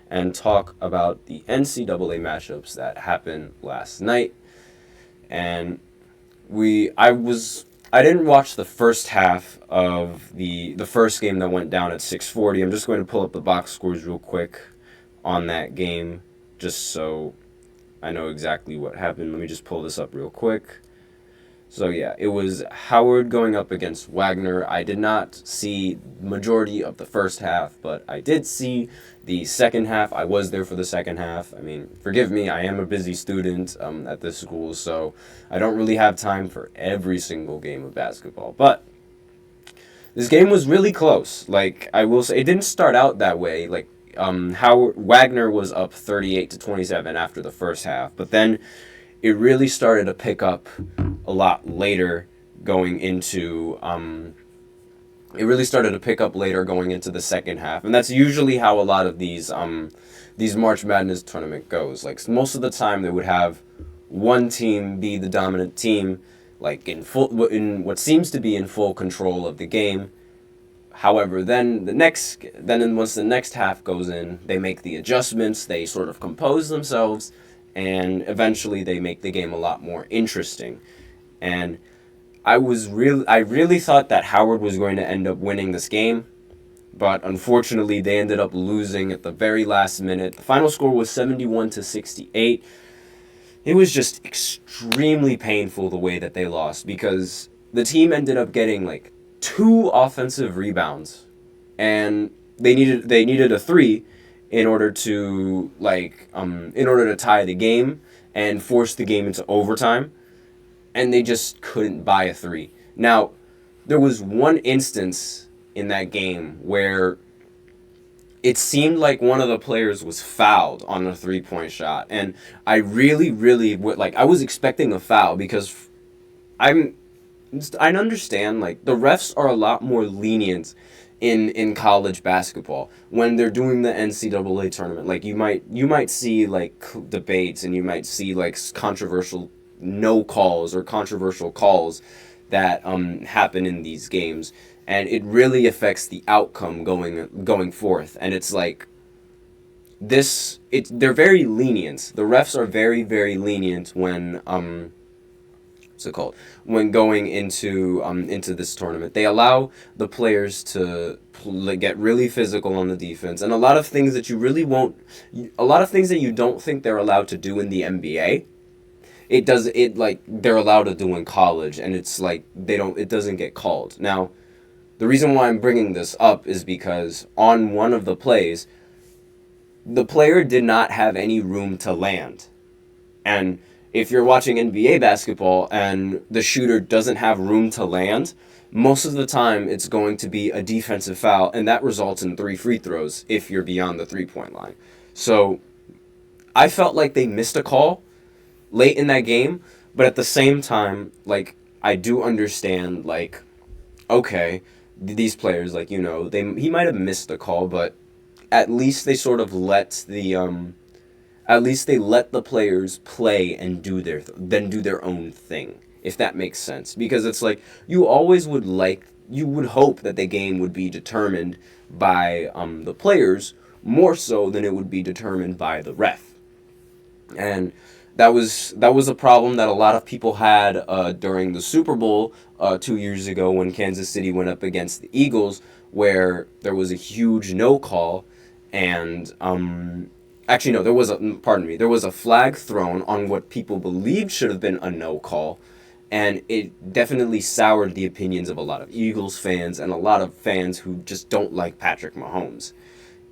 and talk about the NCAA matchups that happened last night. And I didn't watch the first half of the first game that went down at 6:40. I'm just going to pull up the box scores real quick on that game, just so I know exactly what happened. Let me just pull this up real quick. So yeah, it was Howard going up against Wagner. I did not see majority of the first half, but I did see the second half. I was there for the second half. I mean, forgive me, I am a busy student at this school, so I don't really have time for every single game of basketball. But this game was really close. Like, I will say, it didn't start out that way. Like, Howard Wagner was up 38-27 after the first half, but then it really started to pick up a lot later going into the second half, and that's usually how a lot of these March Madness tournament goes. Like, most of the time they would have one team be the dominant team, like in what seems to be in full control of the game. However, then once the next half goes in, they make the adjustments, they sort of compose themselves, and eventually they make the game a lot more interesting. And I really thought that Howard was going to end up winning this game, but unfortunately they ended up losing at the very last minute. The final score was 71-68. It was just extremely painful the way that they lost, because the team ended up getting like 2 offensive rebounds, and they needed a 3 in order to tie the game and force the game into overtime, and they just couldn't buy a 3. Now, there was one instance in that game where it seemed like one of the players was fouled on a 3-point shot, and I really, really I was expecting a foul, because I understand, like, the refs are a lot more lenient in college basketball when they're doing the NCAA tournament. Like, you might see like debates, and you might see like controversial no calls or controversial calls that happen in these games, and it really affects the outcome going forth. And it's like they're very lenient. The refs are very, very lenient when when going into this tournament. They allow the players to get really physical on the defense, and a lot of things that you don't think they're allowed to do in the NBA. They're allowed to do in college, and it's like it doesn't get called. Now, the reason why I'm bringing this up is because on one of the plays, the player did not have any room to land, and if you're watching NBA basketball and the shooter doesn't have room to land, most of the time it's going to be a defensive foul, and that results in 3 free throws if you're beyond the 3-point line. So I felt like they missed a call late in that game, but at the same time, like, I do understand, like, okay, these players, like, he might have missed the call, but at least they sort of let the players play and do their own thing, if that makes sense. Because it's like, you would hope that the game would be determined by the players more so than it would be determined by the ref. And that was a problem that a lot of people had during the Super Bowl 2 years ago, when Kansas City went up against the Eagles, where there was a huge no call, and actually, no, there was a flag thrown on what people believed should have been a no call, and it definitely soured the opinions of a lot of Eagles fans and a lot of fans who just don't like Patrick Mahomes.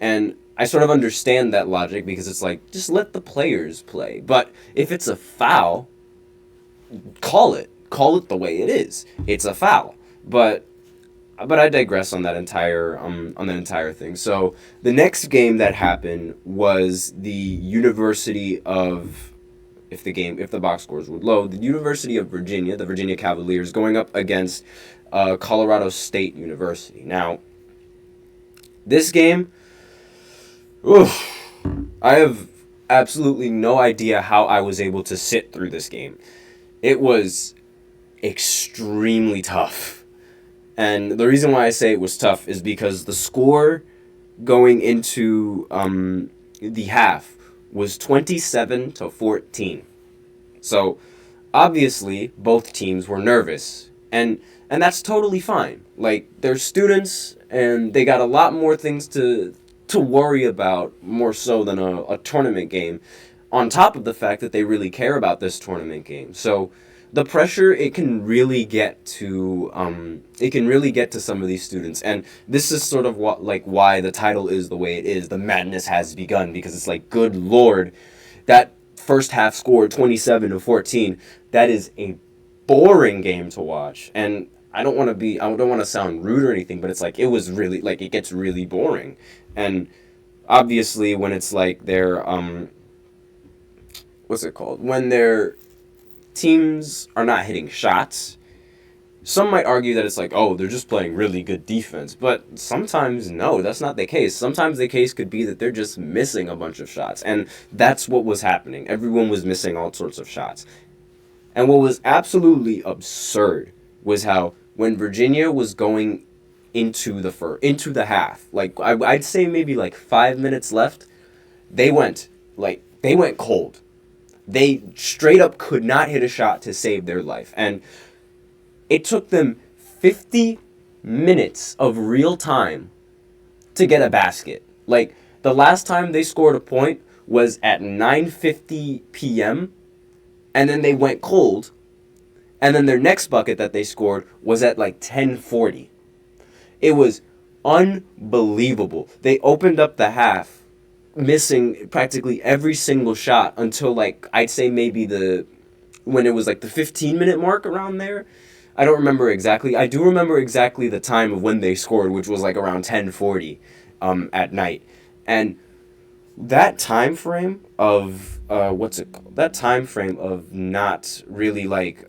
And I sort of understand that logic, because it's like, just let the players play. But if it's a foul, call it the way it is. It's a foul. But I digress on that entire thing. So the next game that happened was the University of, if the box scores would load, the University of Virginia, the Virginia Cavaliers, going up against Colorado State University. Now, this game, I have absolutely no idea how I was able to sit through this game. It was extremely tough. And the reason why I say it was tough is because the score going into the half was 27-14. So obviously both teams were nervous, and that's totally fine. Like, they're students and they got a lot more things to worry about, more so than a tournament game, on top of the fact that they really care about this tournament game. So the pressure, it can really get to some of these students, and this is sort of what, like, why the title is the way it is. The madness has begun, because it's like, good lord, that first half score 27-14, that is a boring game to watch. And I don't want to sound rude or anything, but it's like, it was really, like, it gets really boring. And obviously when it's like their what's it called, when their teams are not hitting shots, some might argue that it's like, oh, they're just playing really good defense. But sometimes, no, that's not the case. Sometimes the case could be that they're just missing a bunch of shots. And that's what was happening. Everyone was missing all sorts of shots. And what was absolutely absurd was how, when Virginia was going into the half, like, I'd say maybe like 5 minutes left, they went cold. They straight up could not hit a shot to save their life. And it took them 50 minutes of real time to get a basket. Like, the last time they scored a point was at 9:50 p.m., and then they went cold, and then their next bucket that they scored was at like 10:40. It was unbelievable. They opened up the half missing practically every single shot until, like, I'd say maybe when it was like the 15-minute mark, around there. I don't remember exactly. I do remember exactly the time of when they scored, which was like around 10:40 at night. And that time frame of that time frame of not really, like,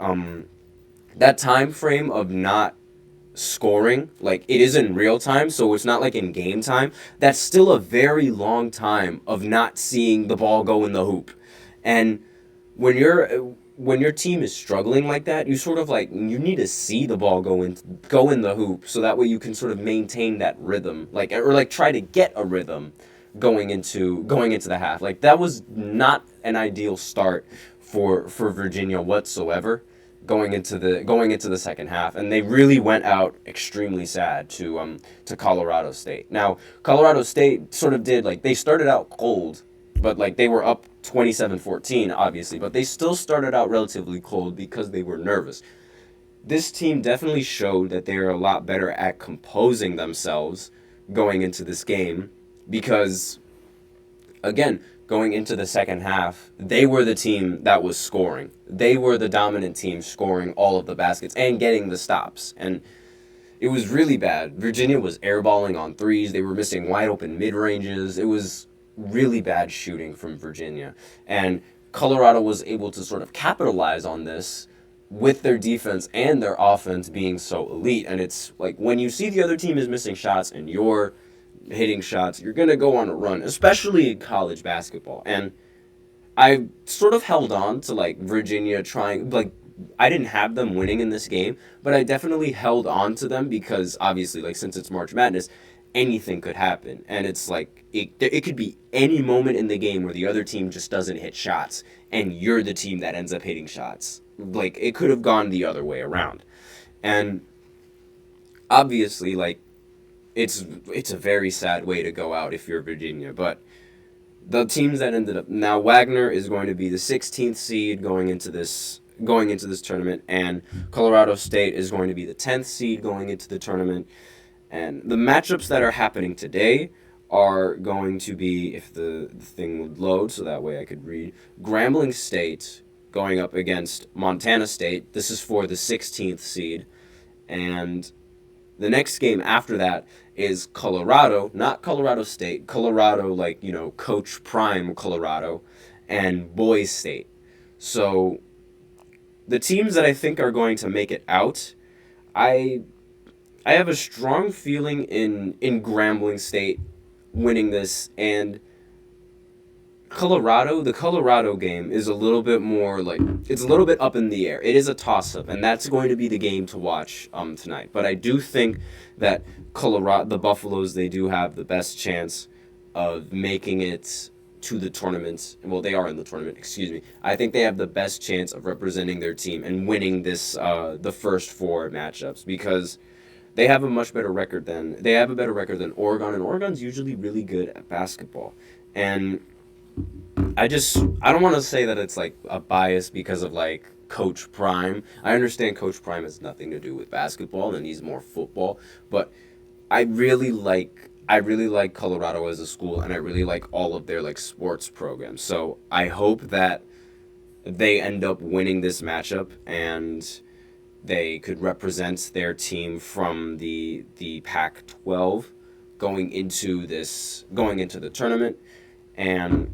that time frame of not scoring, like, it is in real time, so it's not like in game time. That's still a very long time of not seeing the ball go in the hoop. And when your team is struggling like that, you sort of, like, you need to see the ball go in the hoop, so that way you can sort of maintain that rhythm, like, or like try to get a rhythm going into the half. Like, that was not an ideal start for Virginia whatsoever, going into the second half, and they really went out extremely sad to Colorado State. Now, Colorado State sort of did, like, they started out cold, but, like, they were up 27-14, obviously, but they still started out relatively cold because they were nervous. This team definitely showed that they are a lot better at composing themselves going into this game, because, again, going into the second half, they were the team that was scoring. They were the dominant team, scoring all of the baskets and getting the stops. And it was really bad. Virginia was airballing on threes. They were missing wide open mid-ranges. It was really bad shooting from Virginia. And Colorado was able to sort of capitalize on this with their defense and their offense being so elite. And it's like, when you see the other team is missing shots and you're hitting shots, you're going to go on a run, especially in college basketball. And I sort of held on to, like, Virginia trying, like, I didn't have them winning in this game, but I definitely held on to them because, obviously, like, since it's March Madness, anything could happen. And it's like, it could be any moment in the game where the other team just doesn't hit shots and you're the team that ends up hitting shots. Like, it could have gone the other way around. And obviously, like, it's a very sad way to go out if you're Virginia, but the teams that ended up, now Wagner is going to be the 16th seed going into this tournament, and Colorado State is going to be the 10th seed going into the tournament. And the matchups that are happening today are going to be, if the thing would load so that way I could read, Grambling State going up against Montana State. This is for the 16th seed. And the next game after that is Colorado, not Colorado State, Colorado, like, you know, Coach Prime Colorado, and Boise State. So the teams that I think are going to make it out, I have a strong feeling in Grambling State winning this, and the Colorado game is a little bit more, like, it's a little bit up in the air. It is a toss-up, and that's going to be the game to watch tonight. But I do think that the Buffaloes, they do have the best chance of making it to the tournament. Well, they are in the tournament, excuse me. I think they have the best chance of representing their team and winning this the first 4 matchups because they have a much better record than Oregon, and Oregon's usually really good at basketball. And I don't want to say that it's like a bias because of like Coach Prime. I understand Coach Prime has nothing to do with basketball and he's more football, but I really like Colorado as a school, and I really like all of their like sports programs. So I hope that they end up winning this matchup and they could represent their team from the Pac-12 going into the tournament. And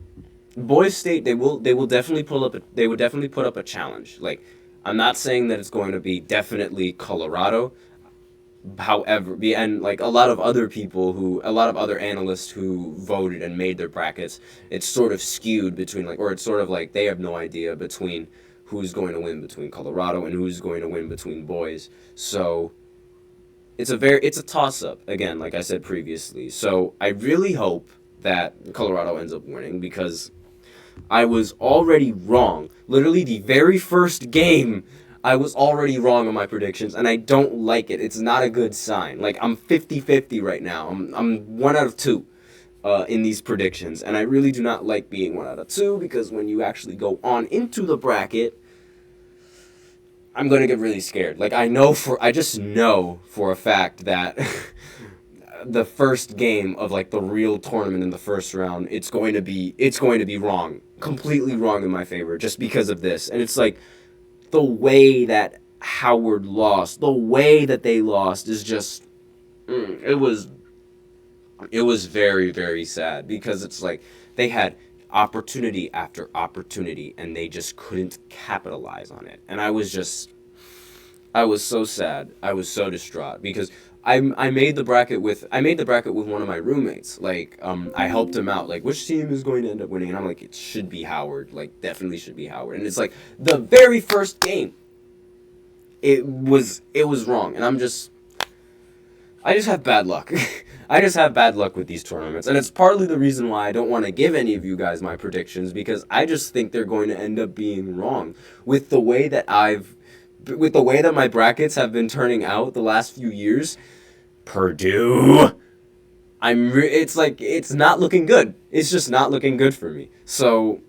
Boys State, they would definitely put up a challenge. Like, I'm not saying that it's going to be definitely Colorado. However, and like a lot of other analysts who voted and made their brackets, it's sort of skewed between it's sort of like they have no idea between who's going to win between Colorado and who's going to win between boys. So it's a toss-up, again, like I said previously. So I really hope that Colorado ends up winning because I was already wrong. Literally the very first game, I was already wrong on my predictions, and I don't like it. It's not a good sign. Like, I'm 50-50 right now. I'm 1 out of 2 in these predictions, and I really do not like being 1 out of 2 because when you actually go on into the bracket, I'm going to get really scared. Like, I just know for a fact that the first game of like the real tournament in the first round, it's going to be wrong, completely wrong in my favor just because of this. And it's like the way that Howard lost, the way that they lost is just it was very, very sad because it's like they had opportunity after opportunity and they just couldn't capitalize on it. And I was so sad. I was so distraught because I made the bracket with one of my roommates. Like, I helped him out. Like, which team is going to end up winning? And I'm like, it should be Howard. Like, definitely should be Howard. And it's like the very first game, it was wrong. And I just have bad luck. I just have bad luck with these tournaments. And it's partly the reason why I don't want to give any of you guys my predictions because I just think they're going to end up being wrong with the way that my brackets have been turning out the last few years. Purdue, it's not looking good. It's just not looking good for me. So,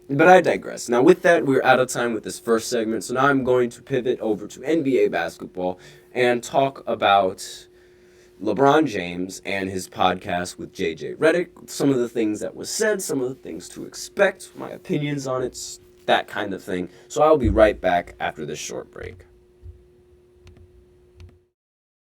but I digress. Now with that, we're out of time with this first segment. So now I'm going to pivot over to NBA basketball and talk about LeBron James and his podcast with JJ Redick, some of the things that was said, some of the things to expect, my opinions on it, that kind of thing. So I'll be right back after this short break.